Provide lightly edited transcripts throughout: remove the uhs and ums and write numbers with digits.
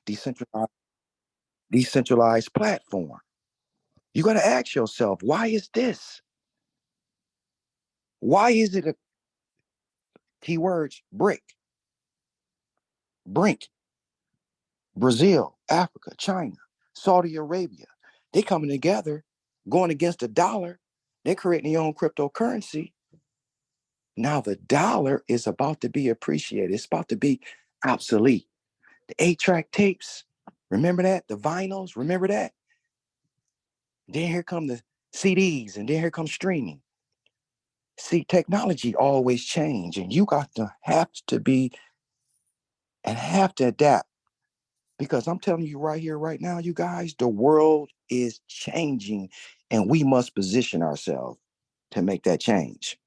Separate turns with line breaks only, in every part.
decentralized, decentralized platform. You got to ask yourself, why is this? Why is it a keywords brink, Brazil, Africa, China, Saudi Arabia? They coming together, going against the dollar. They're creating their own cryptocurrency. Now the dollar is about to be appreciated. It's about to be obsolete. The 8-track tapes, remember that? The vinyls, remember that? Then here come the CDs, and then here comes streaming. See, technology always change, and you got to have to be and have to adapt. Because I'm telling you right here, right now, you guys, the world is changing, and we must position ourselves to make that change.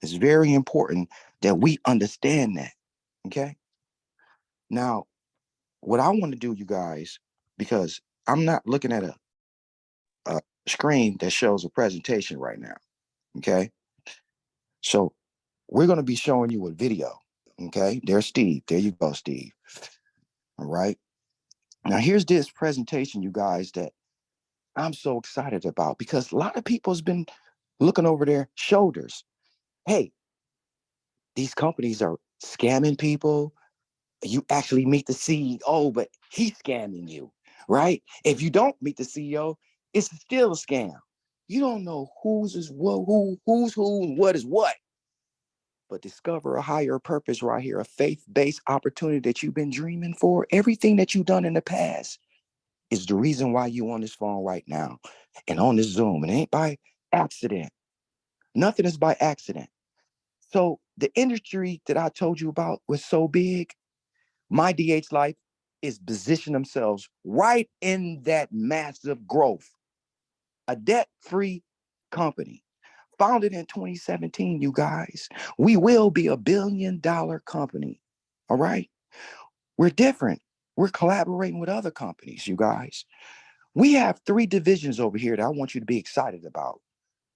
It's very important that we understand that. Okay. Now, what I want to do, you guys, because I'm not looking at a screen that shows a presentation right now. Okay. So we're going to be showing you a video. Okay. There's Steve. There you go, Steve. All right. Now, here's this presentation, you guys, that I'm so excited about because a lot of people's been looking over their shoulders. Hey, these companies are scamming people. You actually meet the CEO, but he's scamming you, right? If you don't meet the CEO, it's still a scam. You don't know who's is what, who's who, and what is what. But discover a higher purpose right here, a faith-based opportunity that you've been dreaming for. Everything that you've done in the past is the reason why you on this phone right now and on this Zoom. It ain't by accident. Nothing is by accident. So the industry that I told you about was so big. MyDHLife is positioning themselves right in that massive growth. A debt-free company founded in 2017, you guys. We will be $1 billion company. All right. We're different. We're collaborating with other companies, you guys. We have 3 divisions over here that I want you to be excited about.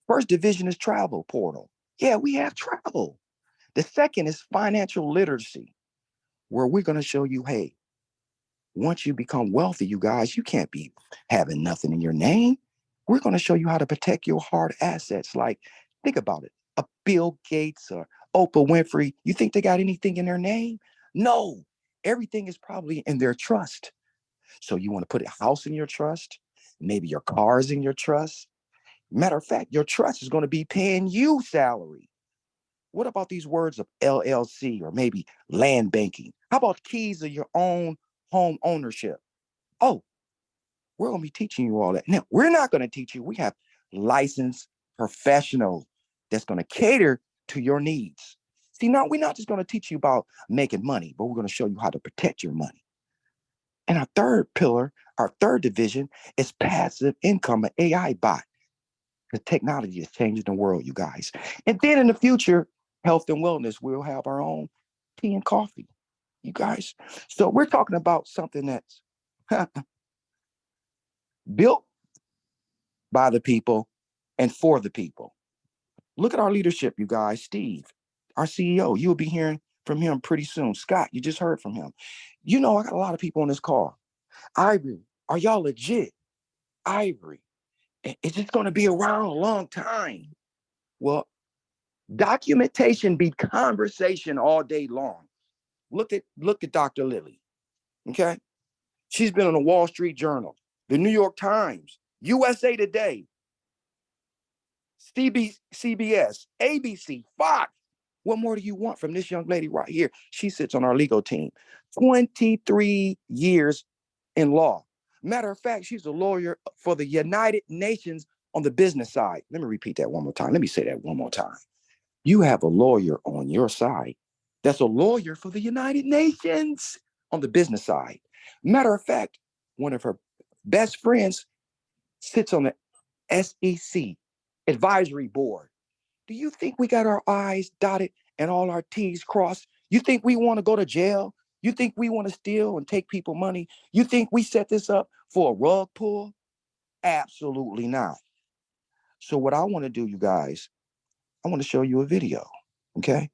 First division is travel portal. Yeah, we have travel. The second is financial literacy, where we're going to show you, hey, once you become wealthy, you guys, you can't be having nothing in your name. We're going to show you how to protect your hard assets. Like, think about it. A Bill Gates or Oprah Winfrey, you think they got anything in their name? No, everything is probably in their trust. So you want to put a house in your trust, maybe your cars in your trust. Matter of fact, your trust is going to be paying you salary. What about these words of LLC or maybe land banking? How about keys of your own home ownership? Oh, we're going to be teaching you all that. Now, we're not going to teach you. We have licensed professionals that's going to cater to your needs. See, now we're not just going to teach you about making money, but we're going to show you how to protect your money. And our third pillar, our third division is passive income, an AI bot. The technology is changing the world, you guys. And then in the future, health and wellness, we'll have our own tea and coffee, you guys. So we're talking about something that's built by the people and for the people. Look at our leadership, you guys. Steve, our CEO, you'll be hearing from him pretty soon. Scott, you just heard from him. You know, I got a lot of people on this call. Ivory, are y'all legit? Ivory, is this going to be around a long time? Well, documentation be conversation all day long. Look at Dr. Lilly. Okay. She's been on the Wall Street Journal, the New York Times, USA Today, CBS, ABC, Fox. What more do you want from this young lady right here? She sits on our legal team. 23 years in law. Matter of fact, she's a lawyer for the United Nations on the business side. Let me repeat that one more time. Let me say that one more time. You have a lawyer on your side that's a lawyer for the United Nations on the business side. Matter of fact, one of her best friends sits on the SEC advisory board. Do you think we got our I's dotted and all our T's crossed? You think we want to go to jail? You think we want to steal and take people money? You think we set this up for a rug pull? Absolutely not. So what I want to do, you guys, I want to show you a video, okay?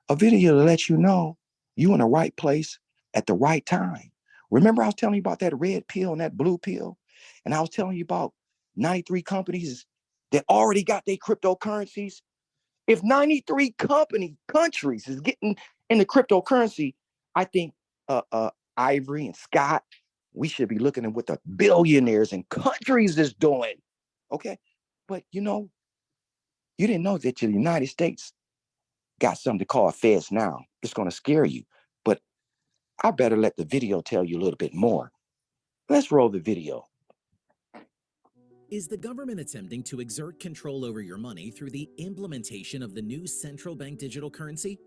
A video to let you know you in the right place at the right time. Remember I was telling you about that red pill and that blue pill? And I was telling you about 93 companies that already got their cryptocurrencies. If 93 countries is getting in the cryptocurrency, I think Ivory and Scott, we should be looking at what the billionaires and countries is doing. Okay. But you didn't know that the United States got something called Feds Now. It's going to scare you. But I better let the video tell you a little bit more. Let's roll the video.
Is the government attempting to exert control over your money through the implementation of the new central bank digital currency?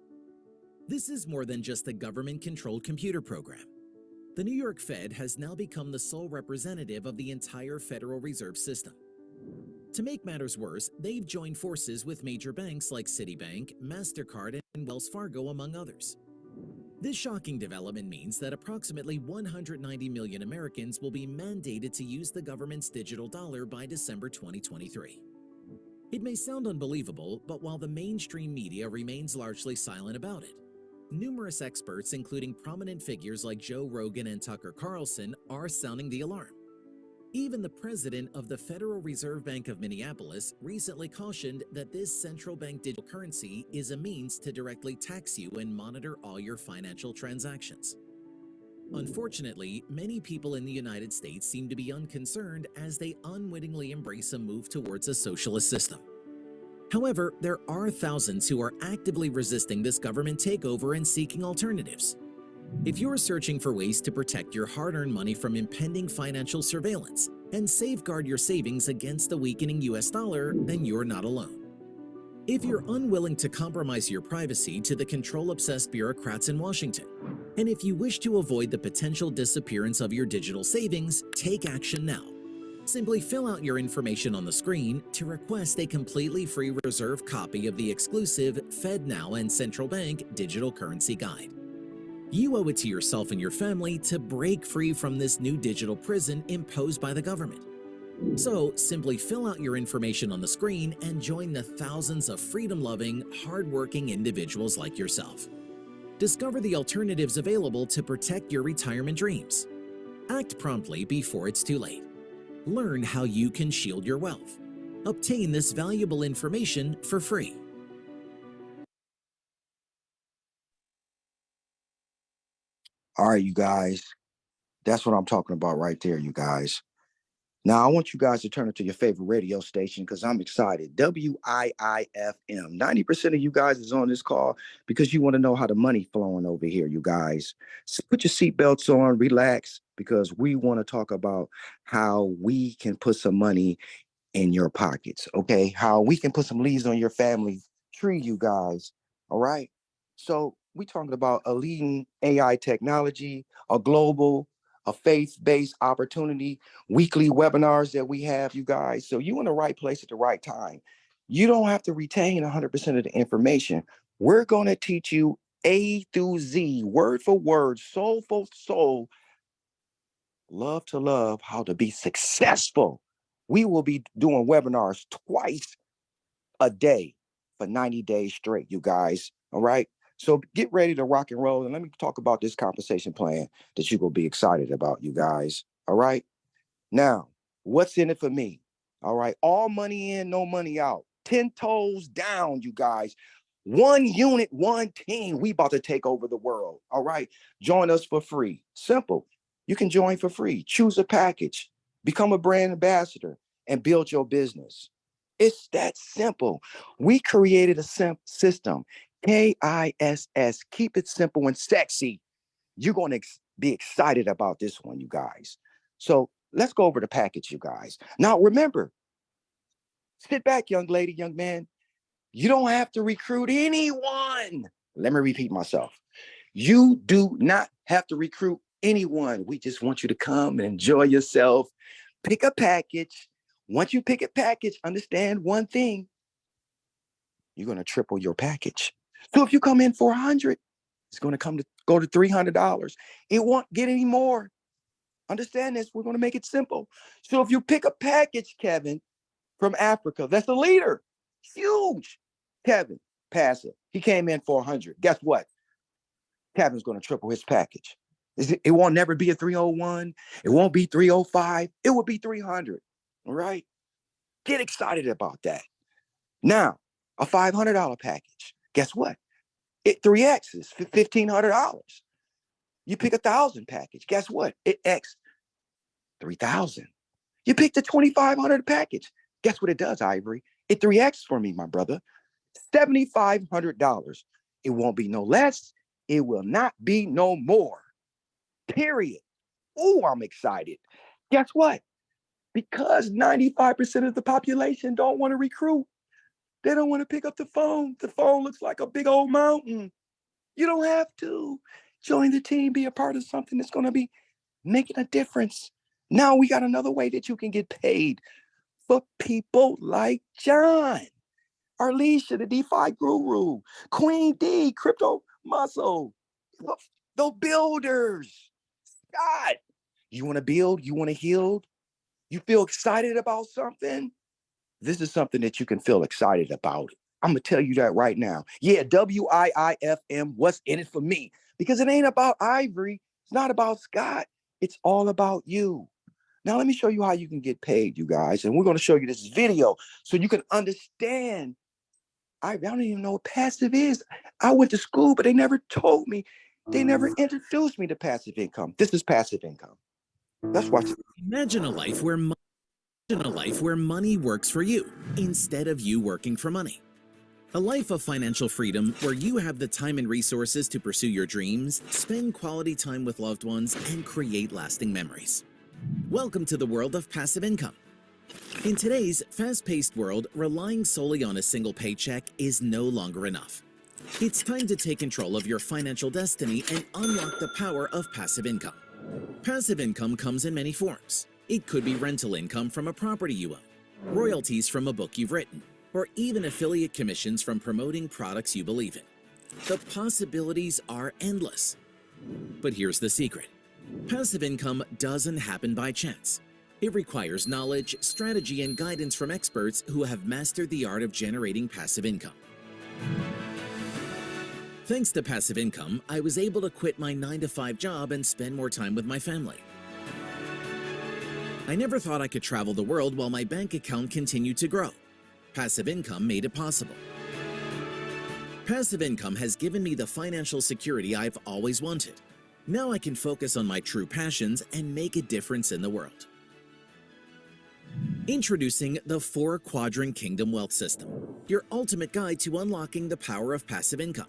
This is more than just a government-controlled computer program. The New York Fed has now become the sole representative of the entire Federal Reserve System. To make matters worse, they've joined forces with major banks like Citibank, MasterCard, and Wells Fargo, among others. This shocking development means that approximately 190 million Americans will be mandated to use the government's digital dollar by December 2023. It may sound unbelievable, but while the mainstream media remains largely silent about it, numerous experts, including prominent figures like Joe Rogan and Tucker Carlson, are sounding the alarm. Even the president of the Federal Reserve Bank of Minneapolis recently cautioned that this central bank digital currency is a means to directly tax you and monitor all your financial transactions. Unfortunately, many people in the United States seem to be unconcerned as they unwittingly embrace a move towards a socialist system. However, there are thousands who are actively resisting this government takeover and seeking alternatives. If you're searching for ways to protect your hard-earned money from impending financial surveillance and safeguard your savings against the weakening US dollar, then you're not alone. If you're unwilling to compromise your privacy to the control-obsessed bureaucrats in Washington, and if you wish to avoid the potential disappearance of your digital savings, take action now. Simply fill out your information on the screen to request a completely free reserve copy of the exclusive FedNow and Central Bank Digital Currency Guide. You owe it to yourself and your family to break free from this new digital prison imposed by the government. So simply fill out your information on the screen and join the thousands of freedom-loving, hard-working individuals like yourself. Discover the alternatives available to protect your retirement dreams. Act promptly before it's too late. Learn how you can shield your wealth. Obtain this valuable information for free.
All right, you guys. That's what I'm talking about right there, you guys. Now, I want you guys to turn it to your favorite radio station because I'm excited. WIIFM. 90% of you guys is on this call because you want to know how the money flowing over here, you guys. So put your seatbelts on, relax, because we want to talk about how we can put some money in your pockets, okay? How we can put some leaves on your family tree, you guys, all right? So we talking about a leading AI technology, a faith-based opportunity, weekly webinars that we have, you guys. So you in the right place at the right time. You don't have to retain 100% of the information. We're going to teach you A through Z, word for word, soul for soul, love to love, how to be successful. We will be doing webinars twice a day for 90 days straight, you guys. All right. So get ready to rock and roll. And let me talk about this compensation plan that you're going to be excited about, you guys. All right. Now, what's in it for me? All right. All money in, no money out. 10 toes down, you guys. One unit, one team. We about to take over the world. All right. Join us for free. Simple. You can join for free. Choose a package. Become a brand ambassador and build your business. It's that simple. We created a system. KISS. Keep it simple and sexy. You're going to be excited about this one, you guys. So let's go over the package, you guys. Now, remember, sit back, young lady, young man. You don't have to recruit anyone. Let me repeat myself. You do not have to recruit anyone. We just want you to come and enjoy yourself. Pick a package. Once you pick a package, understand one thing. You're going to triple your package. So if you come in for 100, it's going to go to $300. It won't get any more. Understand this. We're going to make it simple. So if you pick a package, Kevin, from Africa, that's a leader. Huge. Kevin, passive. He came in for 100. Guess what? Kevin's going to triple his package. It won't never be a 301. It won't be 305. It will be 300. All right. Get excited about that. Now, a $500 package. Guess what? It 3X is $1,500. You pick 1,000 package. Guess what? It X 3,000. You pick the 2,500 package. Guess what it does, Ivory? It 3X for me, my brother. $7,500. It won't be no less. It will not be no more. Period. Oh, I'm excited. Guess what? Because 95% of the population don't want to recruit. They don't want to pick up the phone. The phone looks like a big old mountain. You don't have to. Join the team, be a part of something that's going to be making a difference. Now we got another way that you can get paid for people like John, Arlisha, the DeFi guru, Queen D, crypto muscle, the builders. God, you want to build? You want to heal? You feel excited about something? This is something that you can feel excited about. I'm going to tell you that right now. Yeah, WIIFM, what's in it for me? Because it ain't about Ivory. It's not about Scott. It's all about you. Now, let me show you how you can get paid, you guys. And we're going to show you this video so you can understand. I don't even know what passive is. I went to school, but they never told me. They never introduced me to passive income. This is passive income. Let's watch it.
Imagine a life where money works for you instead of you working for money. A life of financial freedom where you have the time and resources to pursue your dreams, spend quality time with loved ones, and create lasting memories. Welcome to the world of passive income. In today's fast-paced world, relying solely on a single paycheck is no longer enough. It's time to take control of your financial destiny and unlock the power of passive income. Passive income comes in many forms. It could be rental income from a property you own, royalties from a book you've written, or even affiliate commissions from promoting products you believe in. The possibilities are endless. But here's the secret. Passive income doesn't happen by chance. It requires knowledge, strategy, and guidance from experts who have mastered the art of generating passive income. Thanks to passive income, I was able to quit my 9-to-5 job and spend more time with my family. I never thought I could travel the world while my bank account continued to grow. Passive income made it possible. Passive income has given me the financial security I've always wanted. Now I can focus on my true passions and make a difference in the world. Introducing the 4-Quadrant Kingdom Wealth System, your ultimate guide to unlocking the power of passive income.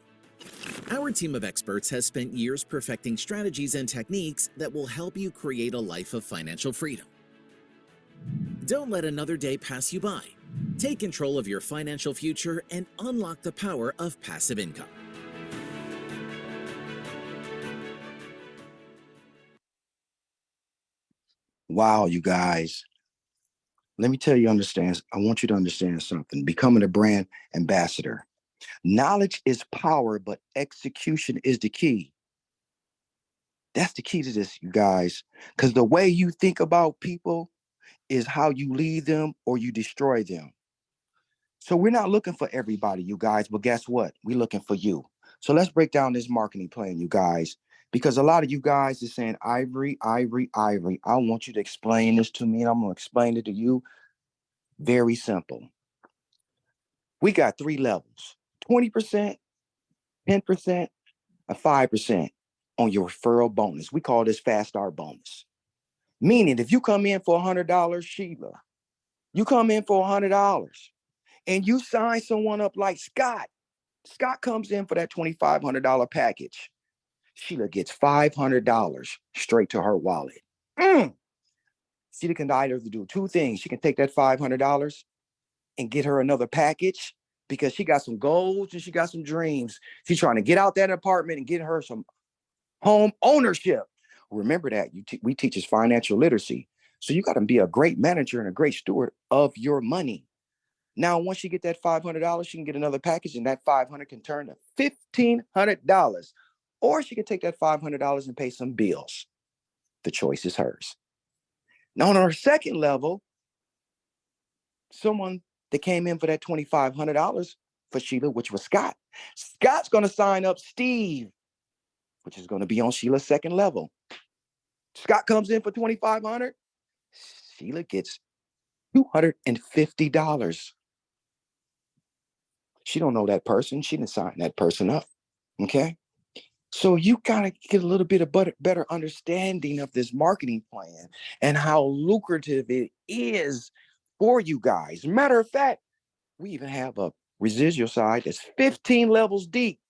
Our team of experts has spent years perfecting strategies and techniques that will help you create a life of financial freedom. Don't let another day pass you by. Take control of your financial future and unlock the power of passive income.
Wow, you guys. Let me tell you, I want you to understand something. Becoming a brand ambassador. Knowledge is power, but execution is the key. That's the key to this, you guys. Because the way you think about people is how you lead them or you destroy them. So we're not looking for everybody, you guys, but guess what? We're looking for you. So let's break down this marketing plan, you guys, because a lot of you guys is saying, Ivory, Ivory, Ivory. I want you to explain this to me, and I'm going to explain it to you. Very simple. We got 3 levels, 20%, 10%, and 5% on your referral bonus. We call this fast start bonus. Meaning if you come in for $100, Sheila, you come in for $100 and you sign someone up like Scott. Scott comes in for that $2,500 package. Sheila gets $500 straight to her wallet. Sheila can either do 2 things. She can take that $500 and get her another package because she got some goals and she got some dreams. She's trying to get out that apartment and get her some home ownership. Remember that we teach us financial literacy. So you got to be a great manager and a great steward of your money. Now, once you get that $500, she can get another package, and that $500 can turn to $1,500. Or she can take that $500 and pay some bills. The choice is hers. Now, on our second level, someone that came in for that $2,500 for Sheila, which was Scott. Scott's going to sign up Steve which is going to be on Sheila's second level. Scott comes in for $2,500. Sheila gets $250. She don't know that person. She didn't sign that person up. Okay. So you got to get a little bit of better understanding of this marketing plan and how lucrative it is for you guys. Matter of fact, we even have a residual side that's 15 levels deep,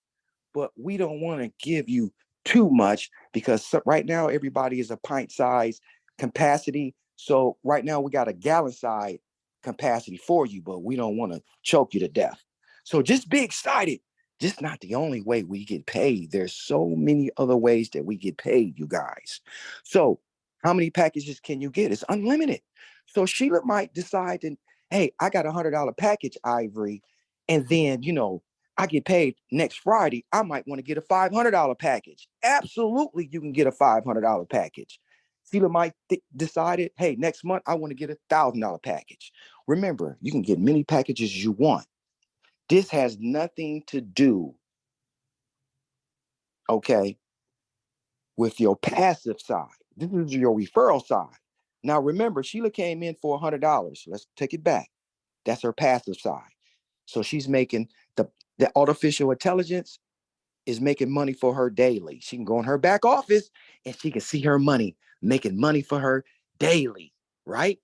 but we don't want to give you too much because right now everybody is a pint size capacity. So right now we got a gallon side capacity for you, but we don't want to choke you to death. So just be excited. Just not the only way we get paid. There's so many other ways that we get paid, you guys. So how many packages can you get? It's unlimited. So Sheila might decide to, hey, I got $100 package, Ivory, and then, I get paid next Friday. I might want to get a $500 package. Absolutely, you can get a $500 package. Sheila might decide, hey, next month I want to get a $1,000 package. Remember, you can get many packages you want. This has nothing to do, okay, with your passive side. This is your referral side. Now, remember, Sheila came in for $100. Let's take it back. That's her passive side. So she's making the artificial intelligence is making money for her daily. She can go in her back office and she can see her money making money for her daily, right?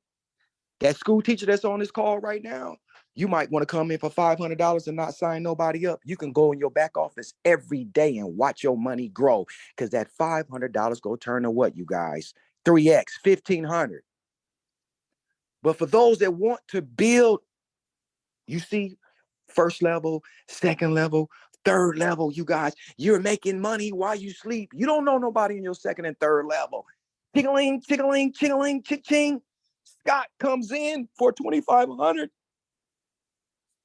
That school teacher that's on this call right now, you might want to come in for $500 and not sign nobody up. You can go in your back office every day and watch your money grow because that $500 go turn to what, you guys? 3x, 1,500. But for those that want to build, you see, first level, second level, third level, you guys, you're making money while you sleep. You don't know nobody in your second and third level. Tickling, tickling, tickling, ching. Scott comes in for $2,500.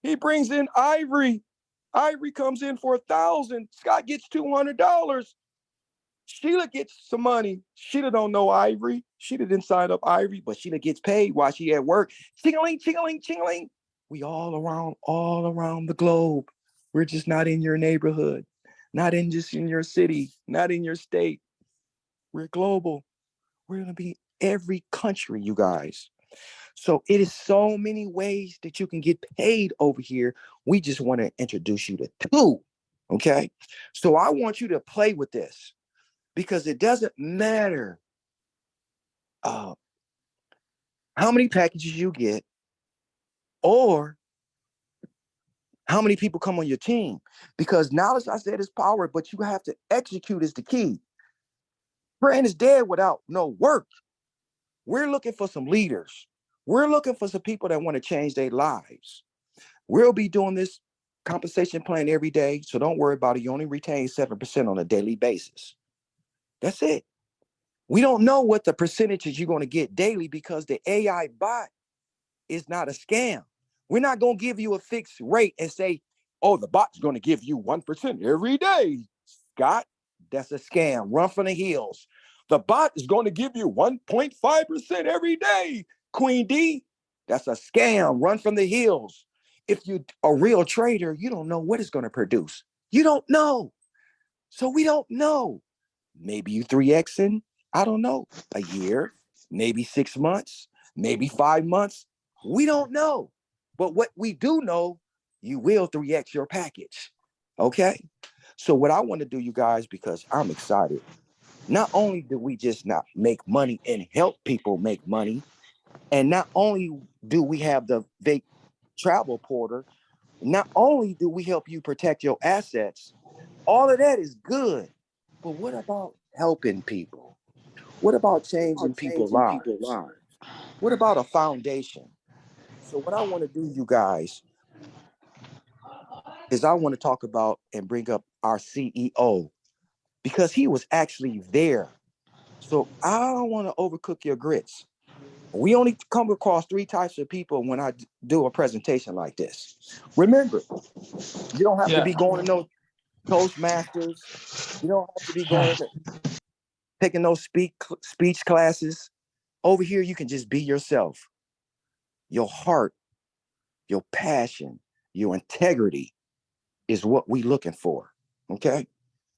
He brings in Ivory. Ivory comes in for $1,000. Scott gets $200. Sheila gets some money. Sheila don't know Ivory. Sheila didn't sign up Ivory, but Sheila gets paid while she at work. Ching-a-ling, ching-a-ling, ching-a-ling. We all around the globe. We're just not in your neighborhood, not in just in your city, not in your state. We're global. We're going to be every country, you guys. So it is so many ways that you can get paid over here. We just want to introduce you to two. Okay. So I want you to play with this because it doesn't matter how many packages you get or how many people come on your team, because knowledge, I said, is power, but you have to execute is the key. Brand is dead without no work. We're looking for some leaders. We're looking for some people that want to change their lives. We'll be doing this compensation plan every day, so don't worry about it. You only retain 7% on a daily basis. That's it. We don't know what the percentages you're going to get daily because the AI bot is not a scam. We're not going to give you a fixed rate and say, oh, the bot's going to give you 1% every day. Scott, that's a scam. Run from the hills. The bot is going to give you 1.5% every day. Queen D, that's a scam. Run from the hills. If you're a real trader, you don't know what it's going to produce. You don't know. So we don't know. Maybe you 3Xing, I don't know, a year, maybe 6 months, maybe 5 months. We don't know. But what we do know, you will 3X your package. Okay? So what I want to do, you guys, because I'm excited, not only do we just not make money and help people make money, and not only do we have the travel porter, not only do we help you protect your assets, all of that is good. But what about helping people? What about changing people's lives? What about a foundation? So what I want to do, you guys, is I want to talk about and bring up our CEO because he was actually there. So I don't want to overcook your grits. We only come across 3 types of people when I do a presentation like this. Remember, you don't have to be going to no Toastmasters. You don't have to be going to taking those speech classes. Over here, you can just be yourself. Your heart, your passion, your integrity is what we're looking for. Okay.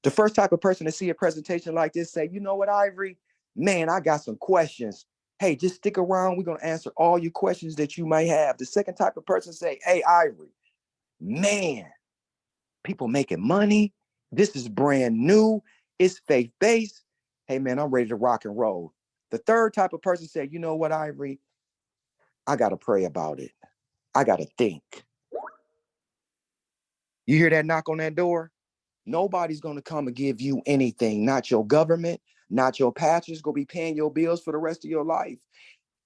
The first type of person to see a presentation like this say, you know what, Ivory, man, I got some questions. Hey, just stick around. We're going to answer all your questions that you may have. The second type of person say, hey, Ivory, man, people making money. This is brand new. It's faith-based. Hey, man, I'm ready to rock and roll. The third type of person said, you know what, Ivory, I got to pray about it. I got to think. You hear that knock on that door? Nobody's going to come and give you anything. Not your government, not your pastors going to be paying your bills for the rest of your life.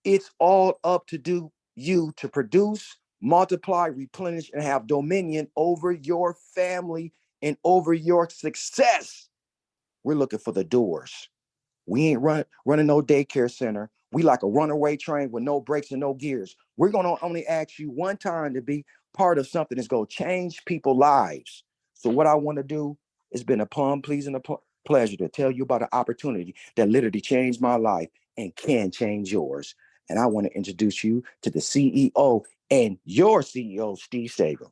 It's all up to do you to produce, multiply, replenish, and have dominion over your family and over your success. We're looking for the doors. We ain't running no daycare center. We like a runaway train with no brakes and no gears. We're going to only ask you one time to be part of something that's going to change people's lives. So what I want to do, it's been a pleasing pleasure to tell you about an opportunity that literally changed my life and can change yours. And I want to introduce you to the CEO and your CEO, Steve Sughrim.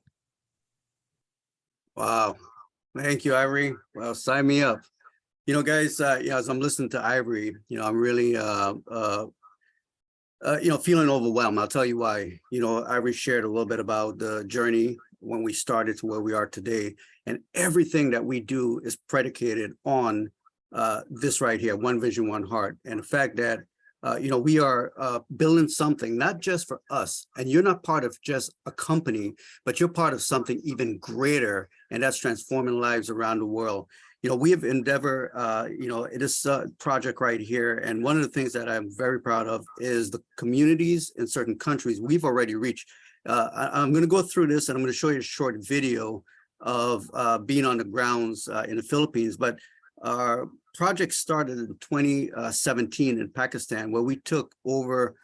Wow. Thank you, Ivory. Well, sign me up. You know, guys, as I'm listening to Ivory, I'm really, feeling overwhelmed. I'll tell you why. Ivory shared a little bit about the journey when we started to where we are today. And everything that we do is predicated on this right here, one vision, one heart. And the fact that, we are building something, not just for us. And you're not part of just a company, but you're part of something even greater. And that's transforming lives around the world. We have endeavor, this project right here. And one of the things that I'm very proud of is the communities in certain countries we've already reached. I'm going to go through this and I'm going to show you a short video of being on the grounds in the Philippines. But our project started in 2017 in Pakistan, where we took over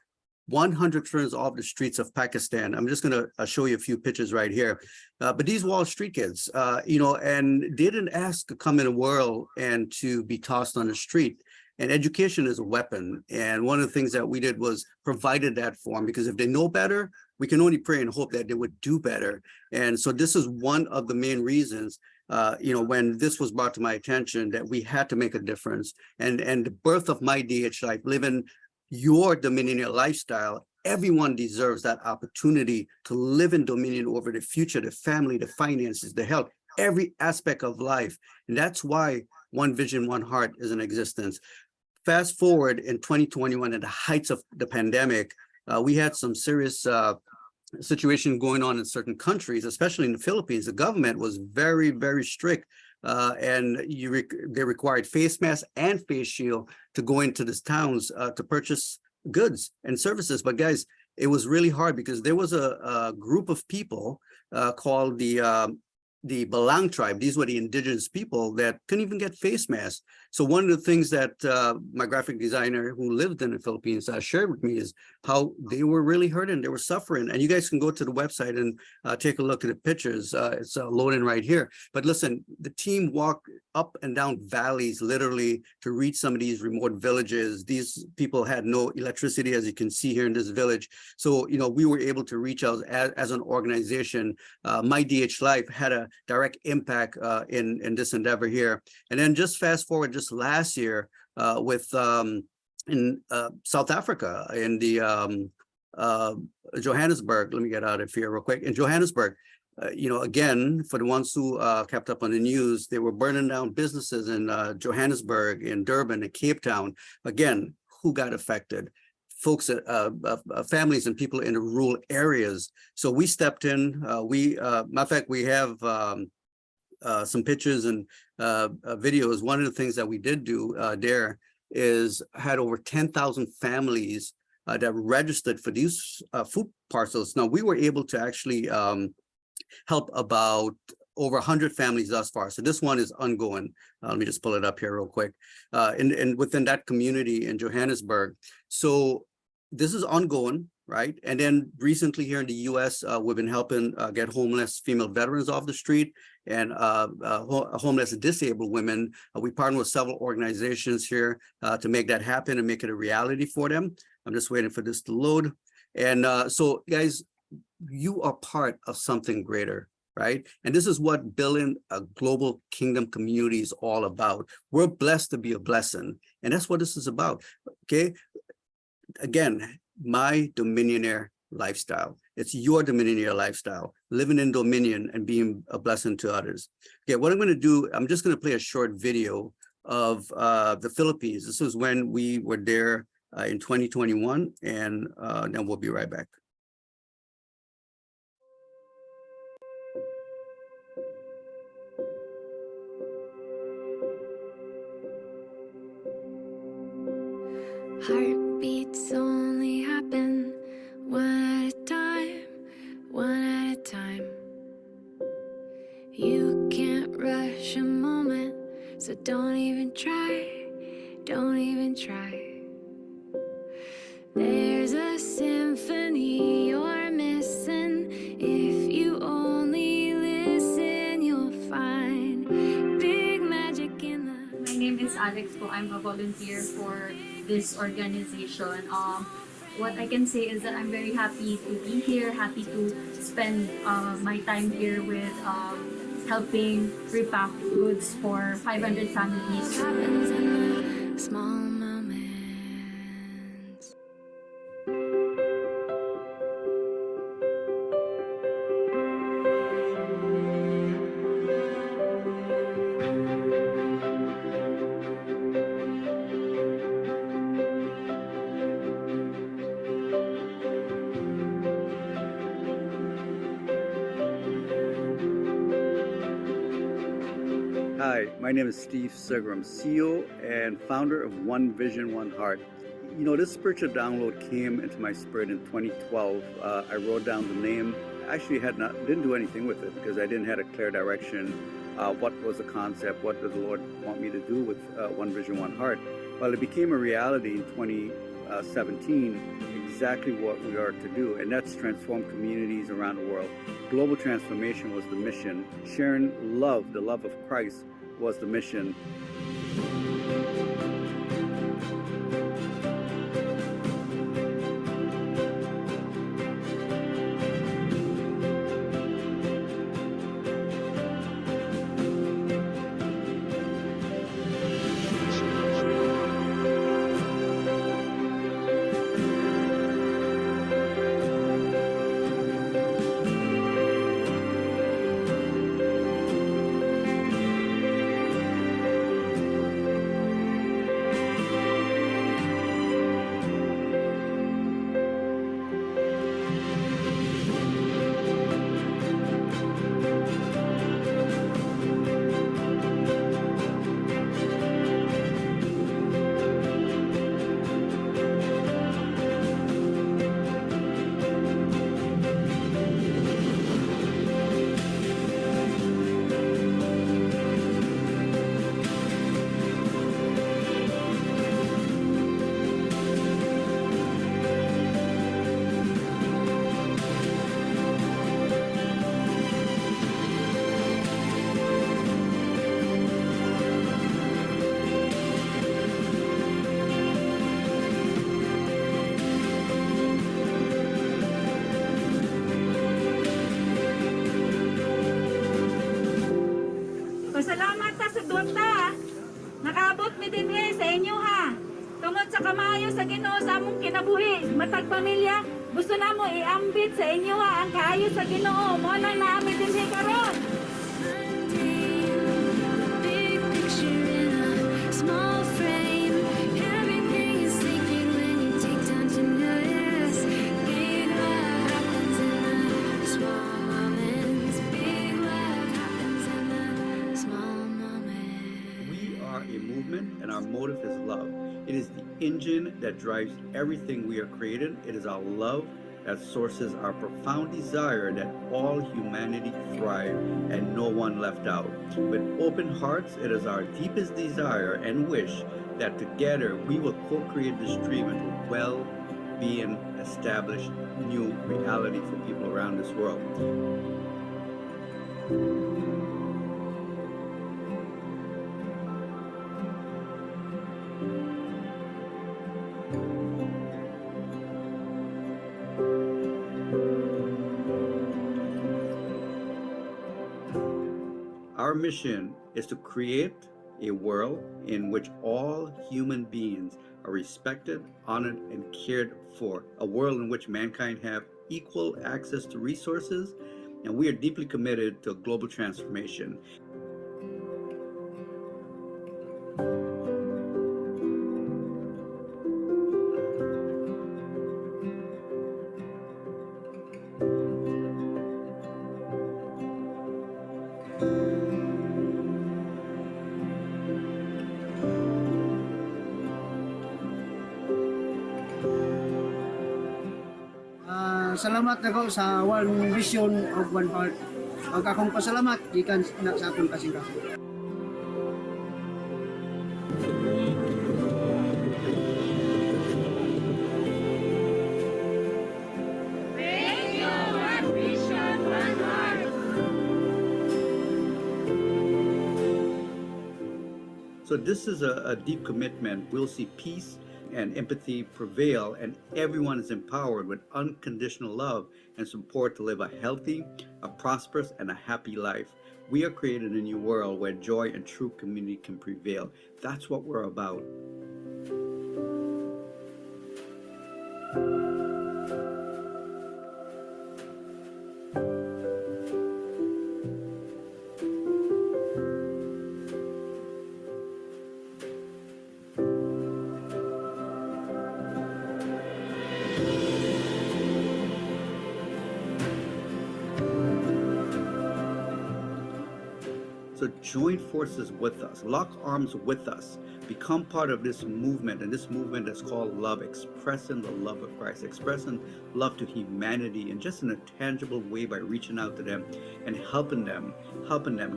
100 children off the streets of Pakistan. I'm just going to show you a few pictures right here. But these were all street kids, and they didn't ask to come in the world and to be tossed on the street. And education is a weapon. And one of the things that we did was provided that for them, because if they know better, we can only pray and hope that they would do better. And so this is one of the main reasons, when this was brought to my attention, that we had to make a difference. And the birth of MyDHLife, living your dominion lifestyle, everyone deserves that opportunity to live in dominion over the future, the family, the finances, the health, every aspect of life. And that's why One Vision, One Heart is in existence. Fast forward in 2021, at the heights of the pandemic, we had some serious situation going on in certain countries, especially in the Philippines. The government was very, very strict. And they required face masks and face shield to go into these towns to purchase goods and services. But guys, it was really hard because there was a group of people called the Balang tribe. These were the indigenous people that couldn't even get face masks. So one of the things that my graphic designer who lived in the Philippines shared with me is how they were really hurting, they were suffering. And you guys can go to the website and take a look at the pictures. It's loading right here. But listen, the team walked up and down valleys literally to reach some of these remote villages. These people had no electricity, as you can see here in this village. So, we were able to reach out as an organization. MyDHLife had a direct impact in this endeavor here. And then just fast forward just last year with in South Africa, in the Johannesburg. Let me get out of here real quick. In Johannesburg, again, for the ones who kept up on the news, they were burning down businesses in Johannesburg, in Durban, and Cape Town. Again, who got affected? Folks, families and people in the rural areas. So we stepped in. Matter of fact, we have some pictures and videos. One of the things that we did do there is had over 10,000 families that registered for these food parcels. Now, we were able to actually help about over 100 families thus far. So this one is ongoing. Let me just pull it up here real quick. And within that community in Johannesburg. So this is ongoing, right? And then recently here in the US, we've been helping get homeless female veterans off the street and homeless and disabled women. We partner with several organizations here to make that happen and make it a reality for them. I'm just waiting for this to load. And so guys, you are part of something greater, right? And this is what building a global kingdom community is all about. We're blessed to be a blessing, and that's what this is about, okay? Again, my dominionaire lifestyle. It's your dominionaire lifestyle, living in dominion and being a blessing to others. Okay, what I'm going to do, I'm just going to play a short video of the Philippines. This was when we were there in 2021, and then we'll be right back.
Heartbeats only happen one at a time, one at a time. You can't rush a moment, so don't even try, don't even try. There's a symphony you're missing. If you only listen, you'll find big magic in the...
My name is Alex po. I'm a volunteer for this organization. What I can say is that I'm very happy to be here, happy to spend my time here with helping repack goods for 500 families.
Happens in the small moments.
Hi, my name is Steve Sughrim, CEO and founder of One Vision, One Heart. You know, this spiritual download came into my spirit in 2012. I wrote down the name. Actually, didn't do anything with it because I didn't have a clear direction. What was the concept? What did the Lord want me to do with One Vision, One Heart? Well, it became a reality in 2017, exactly what we are to do, and that's transform communities around the world. Global transformation was the mission. Sharing love, the love of Christ, was the mission.
Pasalamat ta sa Dota. Nakaabot mi din sa inyo ha. Tungod sa kamayo sa Ginoo sa among kinabuhi, matag pamilya, gusto namo iambit sa inyo ha ang kaayo sa Ginoo. Mo na naami din karon.
Big picture in a small frame. Everything is sacred when you take time to notice. Big love happens in the small moments. Big love happens in the small moments.
We are a movement, and our motive is love. It is the engine that drives everything we are created. It is our love that sources our profound desire that all humanity thrive and no one left out. With open hearts, it is our deepest desire and wish that together we will co-create this dream into a well-being, established new reality for people around this world. Our mission is to create a world in which all human beings are respected, honored, and cared for. A world in which mankind have equal access to resources, and we are deeply committed to global transformation.
Salamat ako sa One Vision of One Heart. Ang akong pasalamat gikan na sa akong kasing-kasing.
So this is a deep commitment. We'll see peace and empathy prevail, and everyone is empowered with unconditional love and support to live a healthy, a prosperous, and a happy life. We are creating a new world where joy and true community can prevail. That's what we're about. So join forces with us, lock arms with us, become part of this movement. And this movement is called love, expressing the love of Christ, expressing love to humanity, and just in a tangible way by reaching out to them and helping them,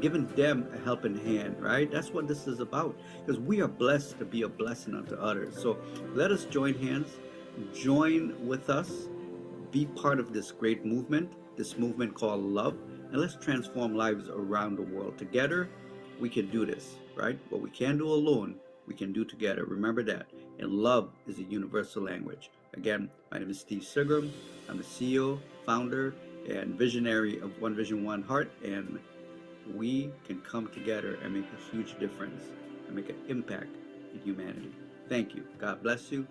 giving them a helping hand, right? That's what this is about, because we are blessed to be a blessing unto others. So let us join hands, join with us, be part of this great movement called love. And let's transform lives around the world. Together, we can do this, right? What we can't do alone, we can do together. Remember that. And love is a universal language. Again, my name is Steve Sughrim. I'm the CEO, founder, and visionary of One Vision, One Heart. And we can come together and make a huge difference and make an impact in humanity. Thank you. God bless you.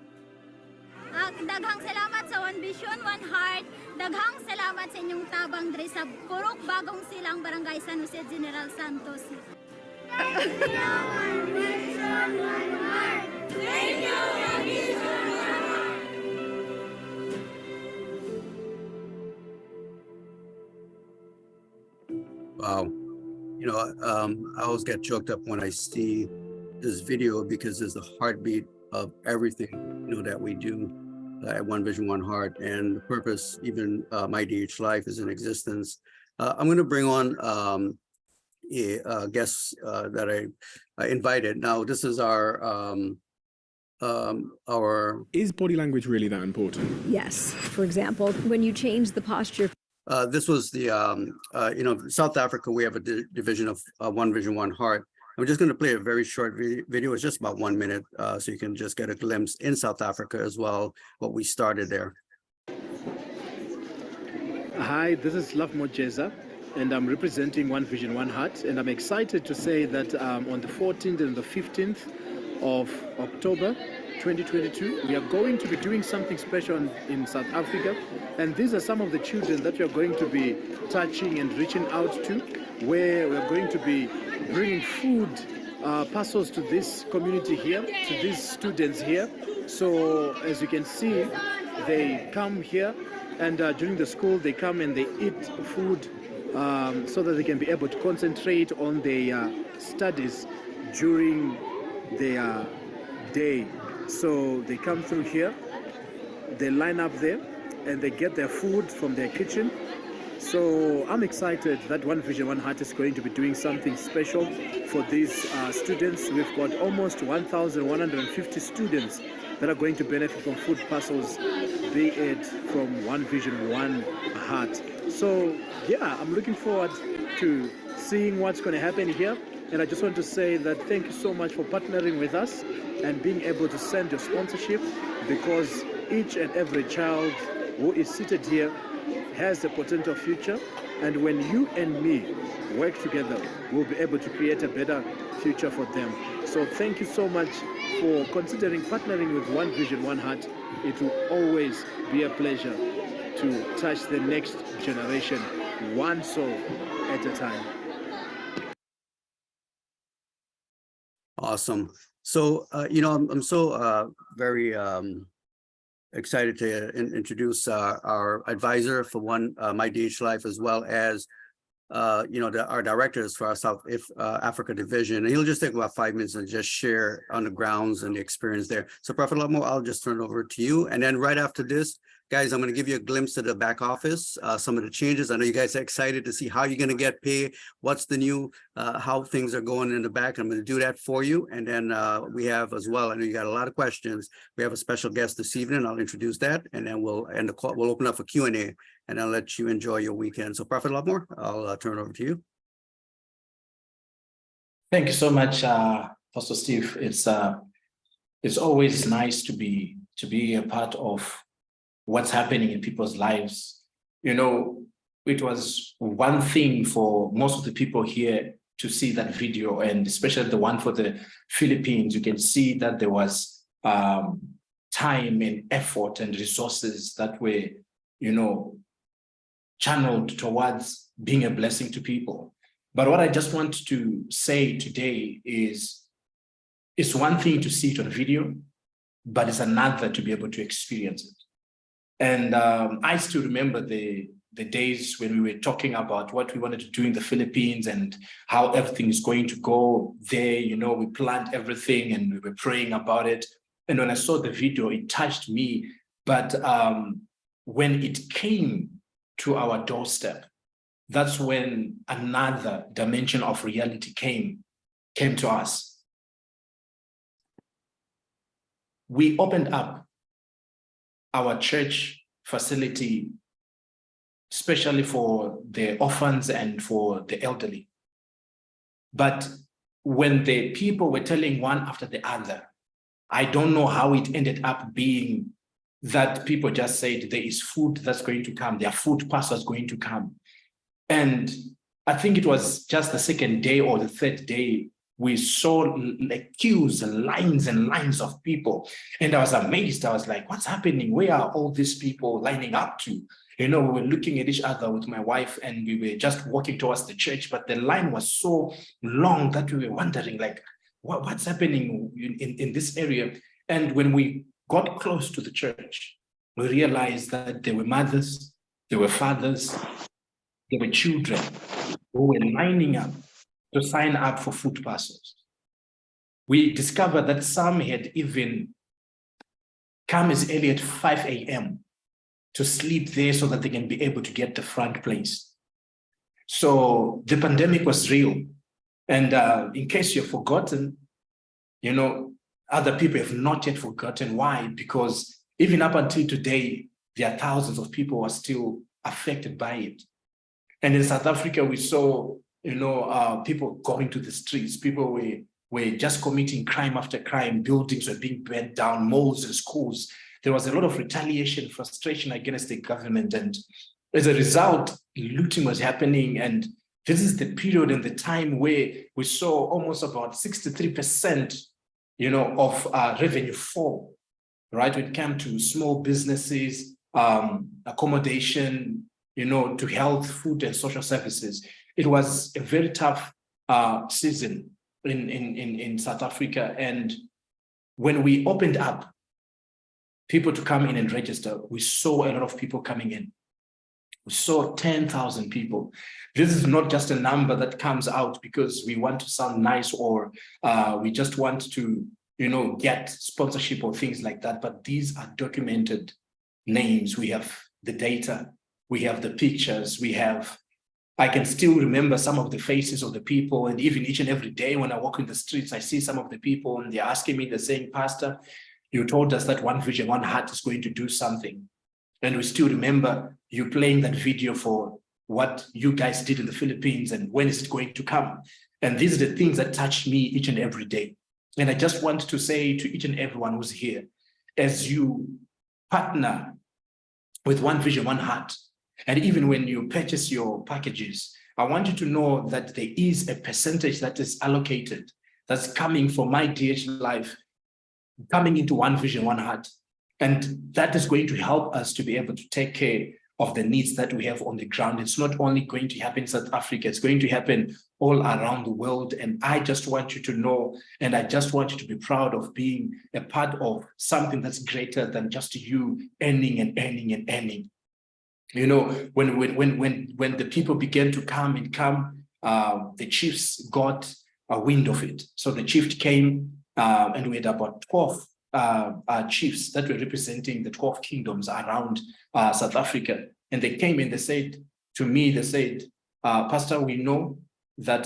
Daghang salamat sa One Vision, One Heart. Daghang salamat sa inyong tabang diri sa Purok Bagong Silang, Barangay San Jose, General Santos.
Thank you, One Vision, One Heart. Thank you, One Vision, One Heart.
Wow. You know, I always get choked up when I see this video, because it's the heartbeat of everything, you know, that we do at One Vision, One Heart, and the purpose, even MyDHLife is in existence. I'm going to bring on a guest that I invited. Now, this is our
Is body language really that important?
Yes. For example, when you change the posture.
This was the, you know, South Africa, we have a division of One Vision, One Heart. I'm just going to play a very short video. It's just about 1 minute, so you can just get a glimpse in South Africa as well, what we started there.
Hi, this is Love Mojeza, and I'm representing One Vision, One Heart. And I'm excited to say that on the 14th and the 15th of October 2022, we are going to be doing something special in South Africa. And these are some of the children that we are going to be touching and reaching out to, where we're going to be bringing food parcels to this community here, to these students here. So as you can see, they come here, and during the school they come and they eat food so that they can be able to concentrate on their studies during their day. So they come through here, they line up there, and they get their food from their kitchen. So I'm excited that One Vision, One Heart is going to be doing something special for these students. We've got almost 1,150 students that are going to benefit from food parcels, be it from One Vision, One Heart. So yeah, I'm looking forward to seeing what's going to happen here. And I just want to say that thank you so much for partnering with us and being able to send your sponsorship, because each and every child who is seated here has a potential future, And when you and me work together, we'll be able to create a better future for them. So thank you so much for considering partnering with One Vision, One Heart. It will always be a pleasure to touch the next generation, one soul at a time.
Awesome. So, I'm so very excited to introduce our advisor for MyDHLife, as well as our directors for our South Africa division. And he'll just take about 5 minutes and just share on the grounds and the experience there. So Prophet Lamo, I'll just turn it over to you. And then right after this, guys, I'm going to give you a glimpse of the back office, some of the changes. I know you guys are excited to see how you're going to get paid, what's the new, how things are going in the back. I'm going to do that for you. And then we have as well, I know you got a lot of questions. We have a special guest this evening. I'll introduce that, and then we'll end the call. We'll open up for Q&A, and I'll let you enjoy your weekend. So Prophet Lobmore, I'll turn it over to you.
Thank you so much, Pastor Steve. It's always nice to be a part of what's happening in people's lives. You know, it was one thing for most of the people here to see that video, and especially the one for the Philippines. You can see that there was time and effort and resources that were, channeled towards being a blessing to people. But what I just want to say today is, it's one thing to see it on video, but it's another to be able to experience it. And I still remember the days when we were talking about what we wanted to do in the Philippines and how everything is going to go there. We planned everything and we were praying about it. And when I saw the video, it touched me. But when it came to our doorstep, that's when another dimension of reality came to us. We opened up our church facility, especially for the orphans and for the elderly. But when the people were telling one after the other, I don't know how it ended up being that people just said there is food that's going to come, there are food parcels going to come. And I think it was just the second day or the third day, we saw like queues and lines of people. And I was amazed. I was like, what's happening? Where are all these people lining up to? We were looking at each other with my wife and we were just walking towards the church, but the line was so long that we were wondering, like, what's happening in this area? And when we got close to the church, we realized that there were mothers, there were fathers, there were children who were lining up to sign up for food parcels. We discovered that some had even come as early at 5 a.m. to sleep there so that they can be able to get the front place. So the pandemic was real. And in case you've forgotten, other people have not yet forgotten. Why? Because even up until today, there are thousands of people who are still affected by it. And in South Africa, we saw people going to the streets. People were just committing crime after crime. Buildings were being burnt down, malls and schools. There was a lot of retaliation, frustration against the government. And as a result, looting was happening. And this is the period and the time where we saw almost about 63%, of revenue fall, right? When it came to small businesses, accommodation, to health, food, and social services. It was a very tough season in South Africa. And when we opened up people to come in and register, we saw a lot of people coming in. We saw 10,000 people. This is not just a number that comes out because we want to sound nice or we just want to, get sponsorship or things like that. But these are documented names. We have the data, we have the pictures, I can still remember some of the faces of the people, and even each and every day when I walk in the streets, I see some of the people and they're asking me, they're saying, Pastor, you told us that One Vision, One Heart is going to do something. And we still remember you playing that video for what you guys did in the Philippines and when is it going to come? And these are the things that touch me each and every day. And I just want to say to each and everyone who's here, as you partner with One Vision, One Heart, And even when you purchase your packages, I want you to know that there is a percentage that is allocated that's coming from MyDHLife, coming into One Vision, One Heart. And that is going to help us to be able to take care of the needs that we have on the ground. It's not only going to happen in South Africa, it's going to happen all around the world. And I just want you to know, and I just want you to be proud of being a part of something that's greater than just you earning and earning and earning. You know, when the people began to come, the chiefs got a wind of it. So the chief came, and we had about 12 chiefs that were representing the 12 kingdoms around South Africa. And they came and they said to me, they said, Pastor, we know that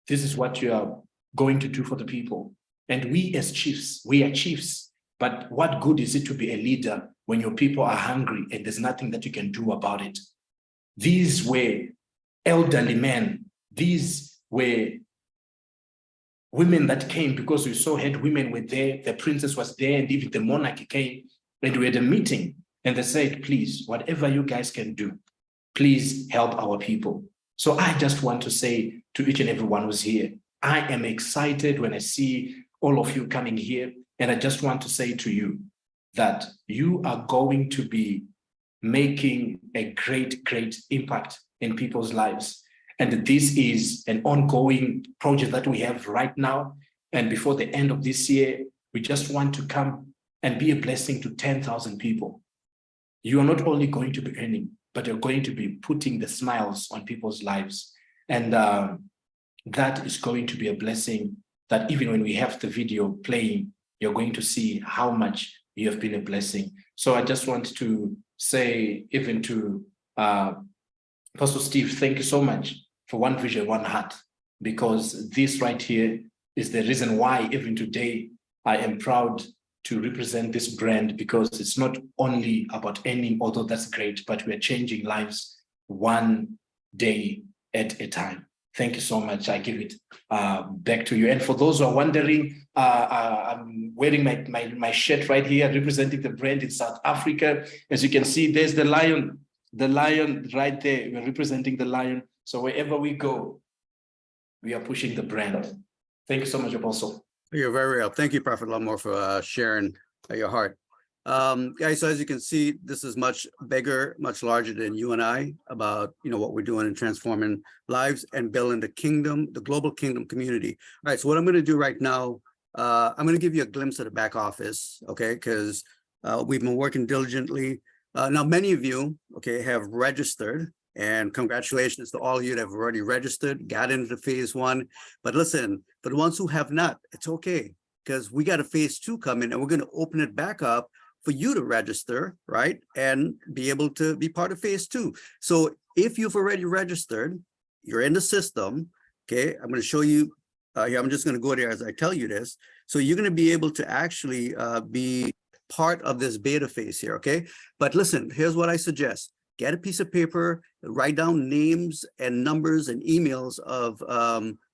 this is what you are going to do for the people. And we as chiefs, we are chiefs. But what good is it to be a leader when your people are hungry and there's nothing that you can do about it? These were elderly men. These were women that came because we saw head women were there, the princess was there, and even the monarch came, and we had a meeting. And they said, please, whatever you guys can do, please help our people. So I just want to say to each and everyone who's here, I am excited when I see all of you coming here. And I just want to say to you that you are going to be making a great, great impact in people's lives. And this is an ongoing project that we have right now. And before the end of this year, we just want to come and be a blessing to 10,000 people. You are not only going to be earning, but you're going to be putting the smiles on people's lives. And that is going to be a blessing that even when we have the video playing, you're going to see how much you have been a blessing. So I just want to say, even to Pastor Steve, thank you so much for One Vision, One Heart, because this right here is the reason why even today I am proud to represent this brand, because it's not only about earning, although that's great, but we're changing lives one day at a time. Thank you so much. I give it back to you. And for those who are wondering, I'm wearing my shirt right here, representing the brand in South Africa. As you can see, there's the lion right there. We're representing the lion. So wherever we go, we are pushing the brand. Thank you so much, Apostle.
You're very well. Thank you, Prophet Lamore, for sharing your heart. Guys, so as you can see, this is much bigger, much larger than you and I, about what we're doing in transforming lives and building the kingdom, the global kingdom community. All right, so what I'm going to do right now, I'm going to give you a glimpse of the back office, okay? Because we've been working diligently. Now, many of you, okay, have registered, and congratulations to all of you that have already registered, got into phase 1. But listen, for the ones who have not, it's okay, because we got a phase 2 coming, and we're going to open it back up for you to register, right? And be able to be part of phase 2. So if you've already registered, you're in the system, okay? I'm going to show you here. I'm just going to go there as I tell you this. So you're going to be able to actually be part of this beta phase here, okay? But listen, here's what I suggest. Get a piece of paper, write down names and numbers and emails of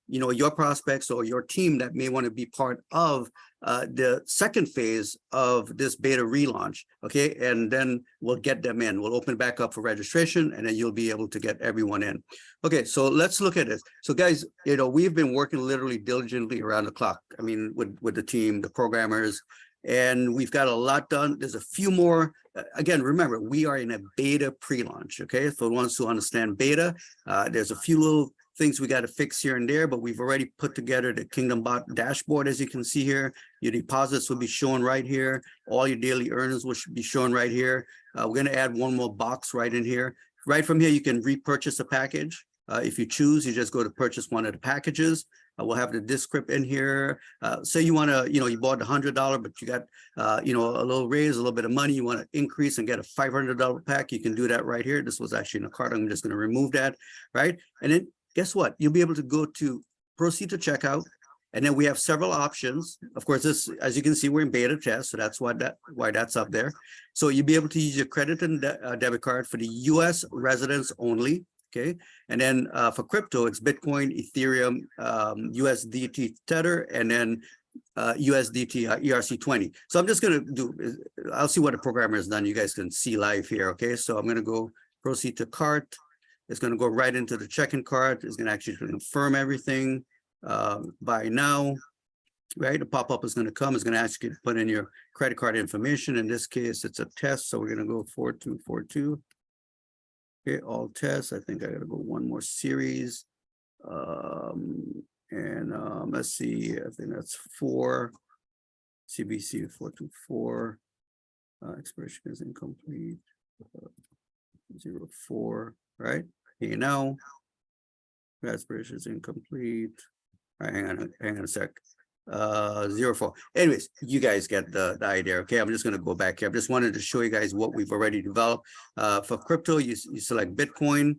your prospects or your team that may want to be part of the second phase of this beta relaunch, okay? And then we'll get them in. We'll open it back up for registration, and then you'll be able to get everyone in. Okay, so let's look at this. So guys, we've been working literally diligently around the clock. I mean, with the team, the programmers, and we've got a lot done. There's a few more. Again, remember, we are in a beta pre-launch, okay? For the ones who understand beta, there's a few little things we got to fix here and there, but we've already put together the Kingdom Bot dashboard, as you can see here. Your deposits will be shown right here. All your daily earnings will be shown right here. We're going to add one more box right in here. Right from here, you can repurchase a package. If you choose, you just go to purchase one of the packages. We'll have the descript in here. Say you want to, you bought $100, but you got, a little raise, a little bit of money. You want to increase and get a $500 pack. You can do that right here. This was actually in a cart. I'm just going to remove that, right? And then guess what? You'll be able to go to proceed to checkout. And then we have several options. Of course, this, as you can see, we're in beta test. So that's why that's up there. So you'll be able to use your credit and debit card for the US residents only. Okay, and then for crypto, it's Bitcoin, Ethereum, USDT Tether, and then USDT ERC20. So I'm just going to I'll see what the programmer has done. You guys can see live here. Okay, so I'm going to go proceed to cart. It's going to go right into the checking cart. It's going to actually confirm everything. Buy now, right? A pop-up is going to come. It's going to ask you to put in your credit card information. In this case, it's a test. So we're going to go 4242. Okay, all tests. I think I got to go one more series. Let's see. I think that's 4. CBC 424. Expiration is incomplete. 04. Right? Here now. Expiration is incomplete. All right, hang on a sec. 04. Anyways, you guys get the idea. Okay, I'm just going to go back here. I just wanted to show you guys what we've already developed. For crypto, you select Bitcoin,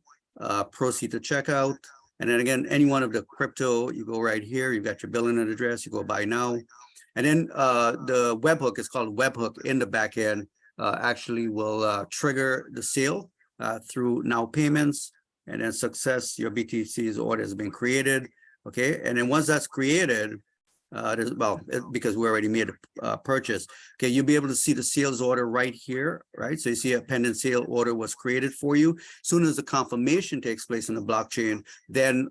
proceed to checkout, and then again, any one of the crypto, you go right here. You've got your billing address. You go buy now, and then the webhook is called webhook in the back end. Actually, will trigger the sale through now payments, and then success. Your BTC's order has been created. Okay, and then once that's created. Because we already made a purchase. Okay, you'll be able to see the sales order right here, right? So you see a pending sale order was created for you. As soon as the confirmation takes place in the blockchain, then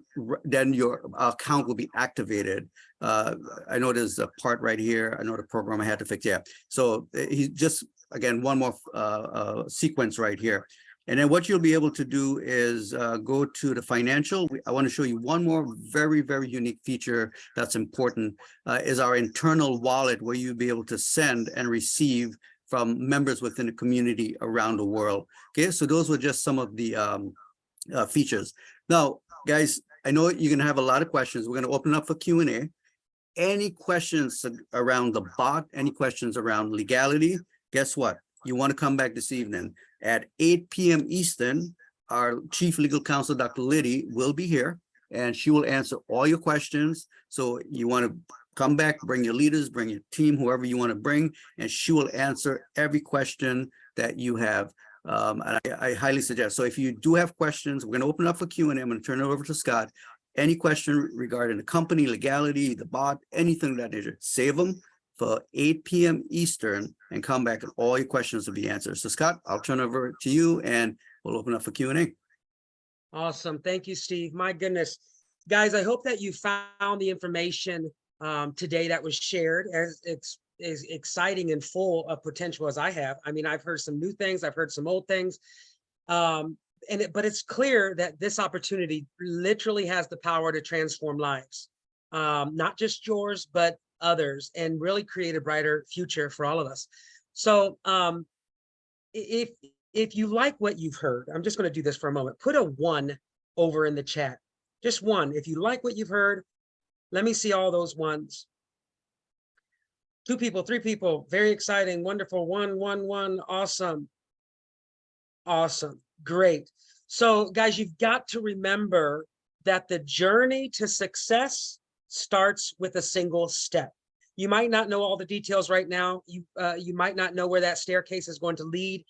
your account will be activated. I know there's a part right here. I know the program I had to fix. Yeah. So he just again one more sequence right here. And then what you'll be able to do is go to the financial. I want to show you one more very, very unique feature that's important is our internal wallet where you'll be able to send and receive from members within the community around the world. Okay, so those were just some of the features. Now, guys, I know you're going to have a lot of questions. We're going to open up for Q&A. Any questions around the bot, any questions around legality, guess what? You want to come back this evening at 8 p.m. Eastern. Our Chief Legal Counsel, Dr. Liddy, will be here and she will answer all your questions. So you want to come back, bring your leaders, bring your team, whoever you want to bring, and she will answer every question that you have. And I highly suggest. So if you do have questions, we're going to open up for Q&A. I'm going to turn it over to Scott. Any question regarding the company, legality, the bot, anything of that nature, save them for 8 p.m. Eastern and come back and all your questions will be answered. So Scott, I'll turn over to you and we'll open up for Q&A.
Awesome. Thank you, Steve. My goodness. Guys, I hope that you found the information today that was shared as exciting and full of potential as I have. I mean, I've heard some new things. I've heard some old things. But it's clear that this opportunity literally has the power to transform lives, not just yours, but others, and really create a brighter future for all of us. So if you like what you've heard, I'm just going to do this for a moment. Put a 1 over in the chat. Just 1. If you like what you've heard, let me see all those ones. 2 people, 3 people, very exciting, wonderful. 1, 1, 1, awesome. Awesome, great. So guys, you've got to remember that the journey to success starts with a single step. You might not know all the details right now. You might not know where that staircase is going to lead,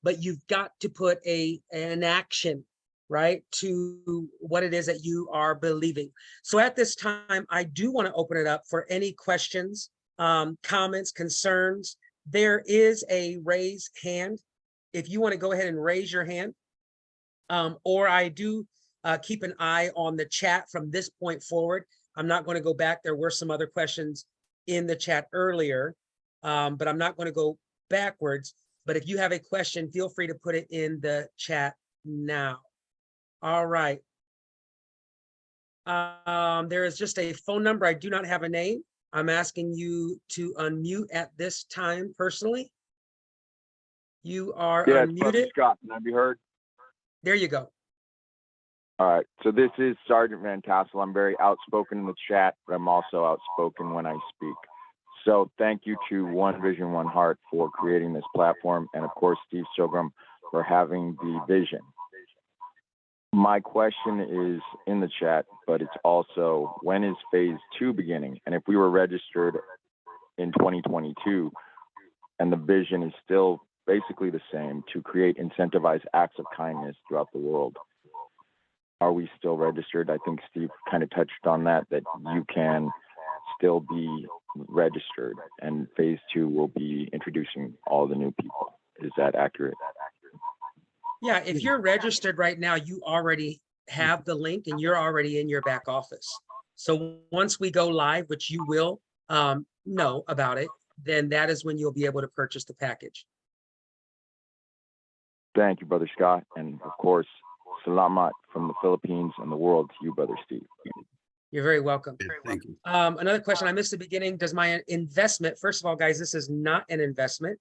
but you've got to put an action, right, to what it is that you are believing. So at this time, I do want to open it up for any questions, comments, concerns. There is a raise hand. If you want to go ahead and raise your hand, or I do keep an eye on the chat from this point forward. I'm not going to go back. There were some other questions in the chat earlier, but I'm not going to go backwards. But if you have a question, feel free to put it in the chat now. All right. There is just a phone number. I do not have a name. I'm asking you to unmute at this time personally. You are unmuted.
It's Scott. Can I be heard?
There you go.
All right. So this is Sergeant Van Tassel. I'm very outspoken in the chat, but I'm also outspoken when I speak. So thank you to One Vision, One Heart for creating this platform. And of course, Steve Sughrim for having the vision. My question is in the chat, but it's also, when is phase 2 beginning? And if we were registered in 2022 and the vision is still basically the same, to create incentivized acts of kindness throughout the world, are we still registered? I think Steve kind of touched on that you can still be registered and phase 2 will be introducing all the new people. Is that accurate?
Yeah, if you're registered right now, you already have the link and you're already in your back office. So once we go live, which you will know about it, then that is when you'll be able to purchase the package.
Thank you, Brother Scott. And of course, salamat from the Philippines and the world to you, Brother Steve.
You're very welcome.
Thank you.
Another question I missed at the beginning. Does my investment, first of all, guys, this is not an investment.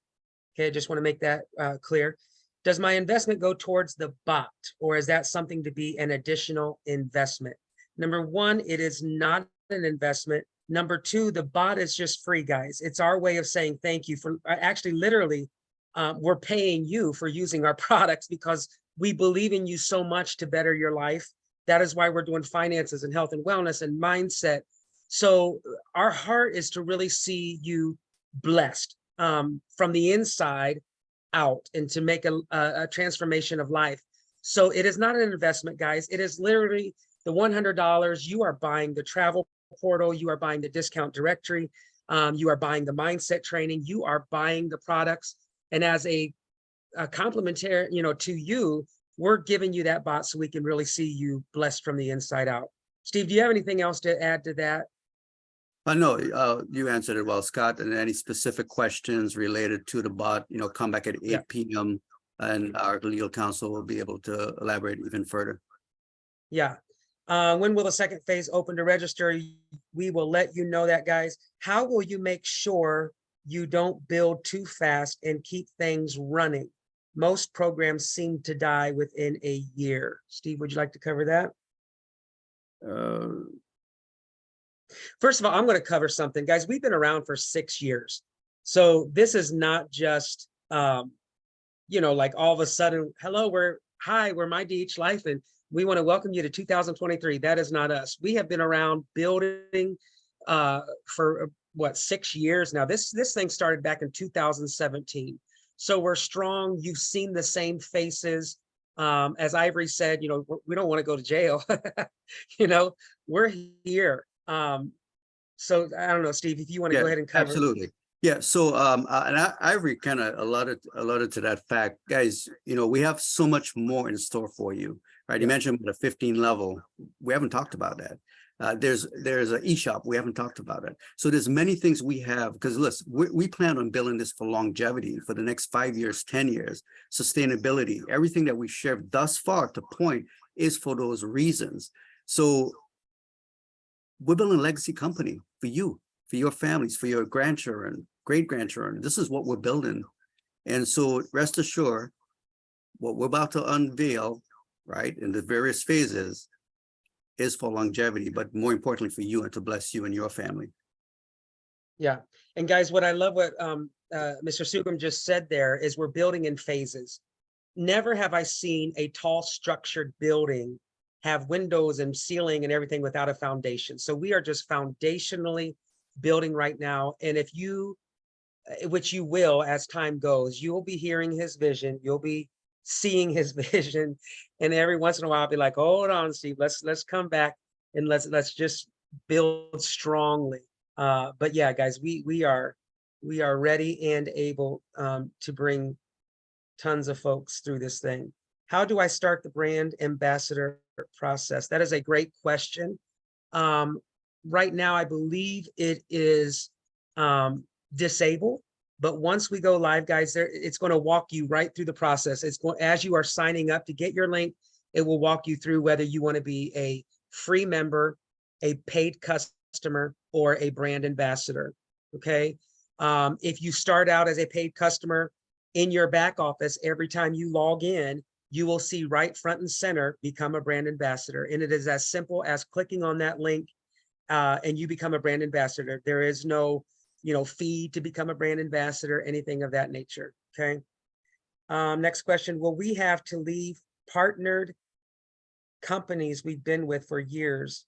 Okay, I just want to make that clear. Does my investment go towards the bot, or is that something to be an additional investment? Number one, it is not an investment. Number two, the bot is just free, guys. It's our way of saying thank you for actually literally we're paying you for using our products because we believe in you so much to better your life. That is why we're doing finances and health and wellness and mindset. So our heart is to really see you blessed from the inside out and to make a transformation of life. So it is not an investment, guys. It is literally the $100. You are buying the travel portal. You are buying the discount directory. You are buying the mindset training. You are buying the products. And as a complimentary, to you, we're giving you that bot so we can really see you blessed from the inside out. Steve, do you have anything else to add to that?
No, you answered it well, Scott. And any specific questions related to the bot, come back at 8 p.m. and our legal counsel will be able to elaborate even further.
Yeah. When will the second phase open to register? We will let you know that, guys. How will you make sure you don't build too fast and keep things running? Most programs seem to die within a year. Steve, would you like to cover that? First of all, I'm going to cover something, guys. We've been around for 6 years. So this is not just, like all of a sudden, hello, we're MyDHLife, and we want to welcome you to 2023. That is not us. We have been around building for 6 years now. This thing started back in 2017. So we're strong. You've seen the same faces. As Ivory said, we don't want to go to jail. We're here. So I don't know, Steve, if you want to go ahead and cover.
Absolutely. Yeah. So and Ivory kind of alluded to that fact, guys. We have so much more in store for you, right? You mentioned the 15 level. We haven't talked about that. There's an eShop. We haven't talked about it. So there's many things we have, because listen, we plan on building this for longevity for the next 5 years, 10 years, sustainability. Everything that we've shared thus far to point is for those reasons. So we're building a legacy company for you, for your families, for your grandchildren, great-grandchildren. This is what we're building. And so rest assured, what we're about to unveil, right, in the various phases is for longevity, but more importantly for you and to bless you and your family.
Yeah. And guys, what I love what Mr. Sughrim just said there is we're building in phases. Never have I seen a tall structured building have windows and ceiling and everything without a foundation. So we are just foundationally building right now. And if you, which you will as time goes, you will be hearing his vision. You'll be seeing his vision. And every once in a while, I'll be like, hold on, Steve, let's come back and let's just build strongly. But yeah, guys, we are ready and able to bring tons of folks through this thing. How do I start the brand ambassador process? That is a great question. Right now, I believe it is disabled. But once we go live, guys, it's going to walk you right through the process. It's going, as you are signing up to get your link, it will walk you through whether you want to be a free member, a paid customer, or a brand ambassador. Okay. If you start out as a paid customer, in your back office, every time you log in, you will see right front and center, become a brand ambassador. And it is as simple as clicking on that link and you become a brand ambassador. There is no fee to become a brand ambassador, anything of that nature. Okay. Next question. Will we have to leave partnered companies we've been with for years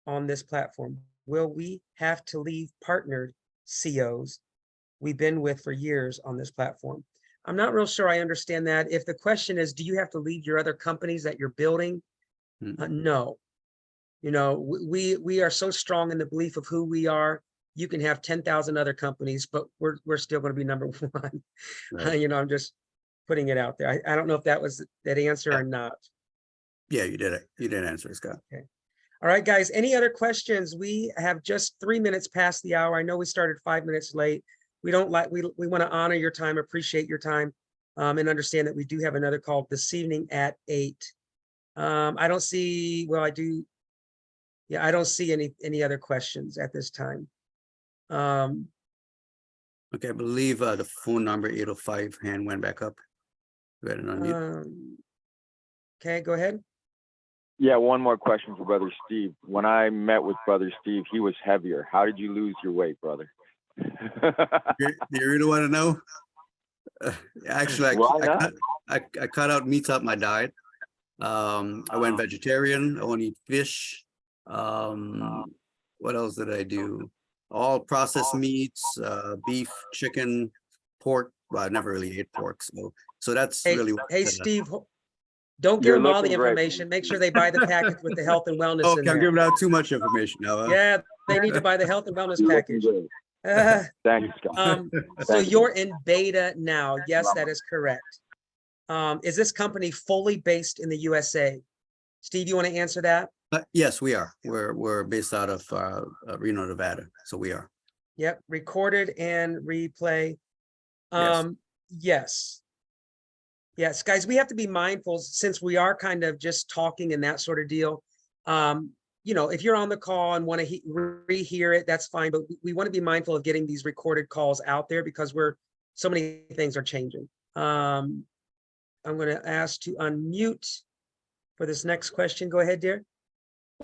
on this platform? Will we have to leave partnered COs we've been with for years on this platform? I'm not real sure I understand that. If the question is, do you have to leave your other companies that you're building? No. We are so strong in the belief of who we are. You can have 10,000 other companies, but we're still going to be number one. Right. I'm just putting it out there. I don't know if that was that answer or not.
Yeah, you did it. You did answer it, Scott.
Okay. All right, guys, any other questions? We have just 3 minutes past the hour. I know we started 5 minutes late. We don't like, we want to honor your time, appreciate your time, and understand that we do have another call this evening at 8. I don't see, well, I do. Yeah, I don't see any other questions at this time.
Okay, I believe the phone number 805 hand went back up. Go ahead and unmute.
Okay, go ahead.
Yeah, one more question for Brother Steve. When I met with Brother Steve, he was heavier. How did you lose your weight, brother?
Do you really want to know? Actually, I cut out meats out my diet. I went vegetarian. I won't eat fish. What else did I do? All processed meats, beef, chicken, pork. Well, I never really ate pork, so that's really what
Hey, Steve, don't give them all the information. Make sure they buy the package with the health and wellness in
Okay,
there.
I'm giving out too much information now.
Yeah, they need to buy the health and wellness package.
Thank you, Scott.
So you're in beta now. Yes, that is correct. Is this company fully based in the USA? Steve, you want to answer that?
Yes, we are. We're based out of Reno, Nevada. So we are.
Yep, recorded and replay. Yes. Yes, guys, we have to be mindful since we are kind of just talking and that sort of deal. You know, if you're on the call and want to rehear it, that's fine. But we want to be mindful of getting these recorded calls out there because so many things are changing. I'm going to ask to unmute for this next question. Go ahead, dear.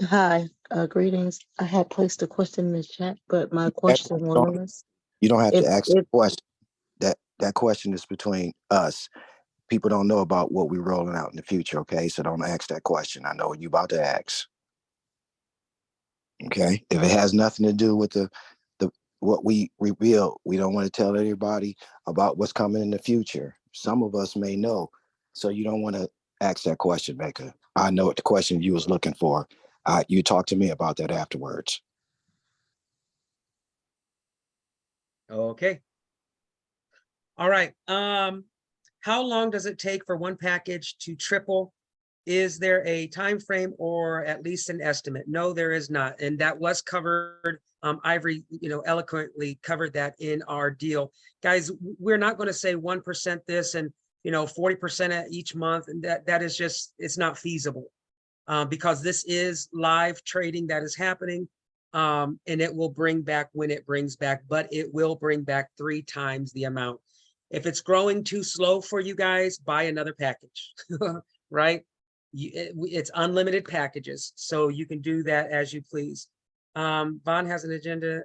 Hi, greetings. I had placed a question in the chat, but my question was,
you don't have to ask the question. That question is between us. People don't know about what we're rolling out in the future, okay? So don't ask that question. I know what you're about to ask. Okay? If it has nothing to do with the what we reveal, we don't want to tell everybody about what's coming in the future. Some of us may know. So you don't want to ask that question, Maker. I know what the question you was looking for. You talk to me about that afterwards.
Okay. All right. How long does it take for one package to triple? Is there a time frame or at least an estimate? No, there is not. And that was covered. Ivory, eloquently covered that in our deal. Guys, we're not going to say 1% this and 40% each month. And that is just, it's not feasible because this is live trading that is happening. And it will bring back when it brings back, but it will bring back 3 times the amount. If it's growing too slow for you guys, buy another package, right? It's unlimited packages, so you can do that as you please. Vaughn has an agenda.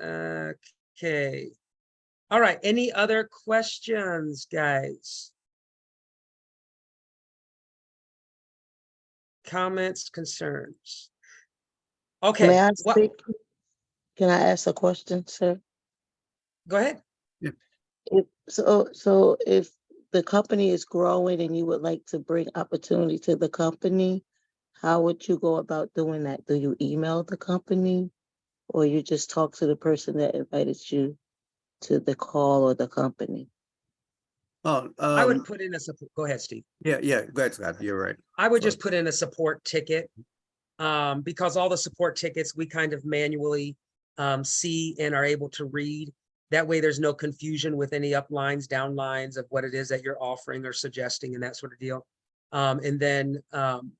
Okay. All right. Any other questions, guys? Comments, concerns? Okay.
May I speak? Can I ask a question, sir?
Go ahead.
Yeah.
So if the company is growing and you would like to bring opportunity to the company, how would you go about doing that? Do you email the company or you just talk to the person that invited you to the call or the company?
Oh,
I would put in a support. Go ahead, Steve.
Yeah. Go ahead, Scott. You're right.
I would just put in a support ticket because all the support tickets we kind of manually see and are able to read. That way there's no confusion with any up lines, down lines of what it is that you're offering or suggesting and that sort of deal. And then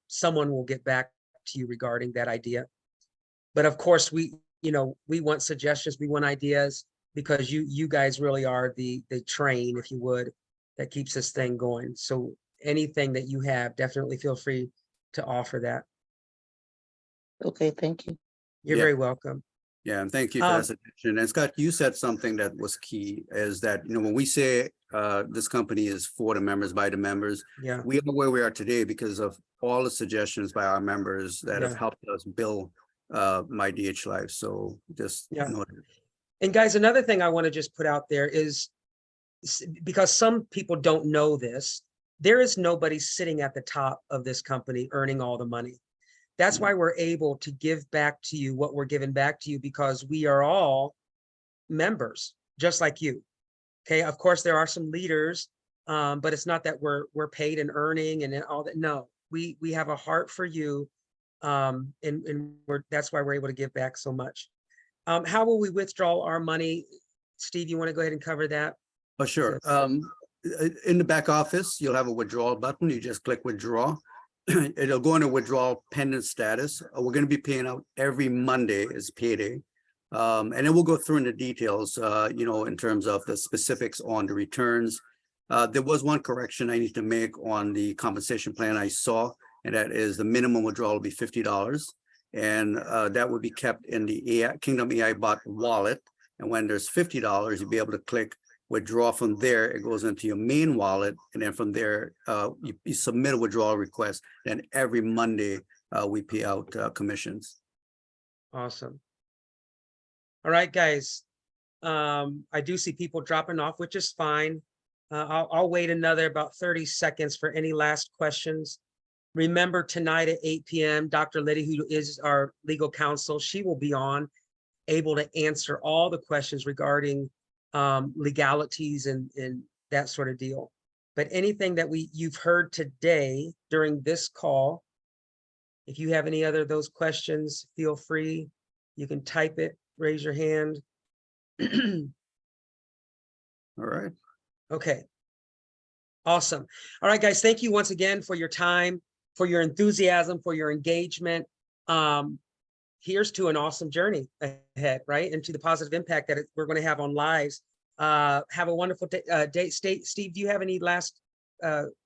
someone will get back to you regarding that idea. But of course, we want suggestions, we want ideas because you guys really are the train, if you would, that keeps this thing going. So anything that you have, definitely feel free to offer that.
Okay, thank you.
You're very welcome.
Yeah, and thank you for that suggestion. And Scott, you said something that was key, is that when we say this company is for the members, by the members,
yeah,
we are where we are today because of all the suggestions by our members that have helped us build MyDHLife. So just know that.
And guys, another thing I want to just put out there is because some people don't know this, there is nobody sitting at the top of this company earning all the money. That's why we're able to give back to you what we're giving back to you, because we are all members, just like you. Okay, of course, there are some leaders But it's not that we're paid and earning and all that. No, we have a heart for you. And that's why we're able to give back so much. How will we withdraw our money? Steve, you want to go ahead and cover that?
Oh, sure. In the back office, you'll have a withdrawal button. You just click withdraw. It'll go into withdrawal pending status. We're going to be paying out every Monday as payday. And then we'll go through in the details, in terms of the specifics on the returns. There was one correction I need to make on the compensation plan I saw, and that is the minimum withdrawal will be $50. And that would be kept in the Kingdom AI Bot wallet. And when there's $50, you'll be able to click withdraw from there. It goes into your main wallet. And then from there, you submit a withdrawal request. Then every Monday, we pay out commissions.
Awesome. All right, guys. I do see people dropping off, which is fine. I'll wait another about 30 seconds for any last questions. Remember, tonight at 8 p.m., Dr. Liddy, who is our legal counsel, she will be on, able to answer all the questions regarding legalities and that sort of deal. But anything that you've heard today during this call, if you have any other of those questions, feel free. You can type it, raise your hand.
All right.
Okay. Awesome. All right, guys, thank you once again for your time, for your enthusiasm, for your engagement. Here's to an awesome journey ahead, right? And to the positive impact that we're going to have on lives. Have a wonderful day. Steve, do you have any last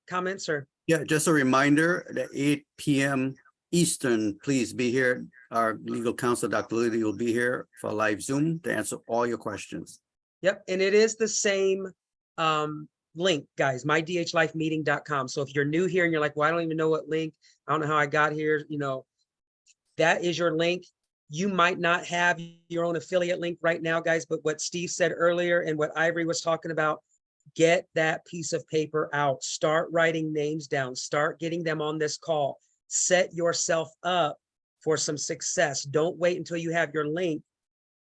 comments or?
Yeah, just a reminder that 8 p.m. Eastern, please be here. Our legal counsel, Dr. Liddy, will be here for a live Zoom to answer all your questions.
Yep, and it is the same link, guys, mydhlifemeeting.com. So if you're new here and you're like, well, I don't even know what link, I don't know how I got here, that is your link. You might not have your own affiliate link right now, guys, but what Steve said earlier and what Ivory was talking about, get that piece of paper out, start writing names down, start getting them on this call, set yourself up for some success. Don't wait until you have your link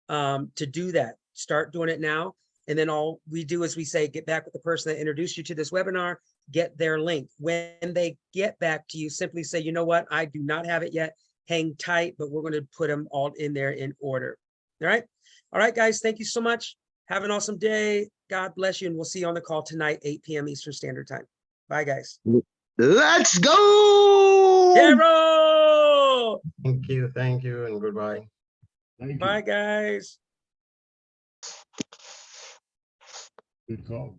to do that. Start doing it now. And then all we do is we say, get back with the person that introduced you to this webinar, get their link. When they get back to you, simply say, you know what, I do not have it yet. Hang tight, but we're going to put them all in there in order. All right. All right, guys. Thank you so much. Have an awesome day. God bless you. And we'll see you on the call tonight, 8 p.m. Eastern Standard Time. Bye, guys.
Let's go.
Daryl!
Thank you, and goodbye.
Bye, guys.
Good call.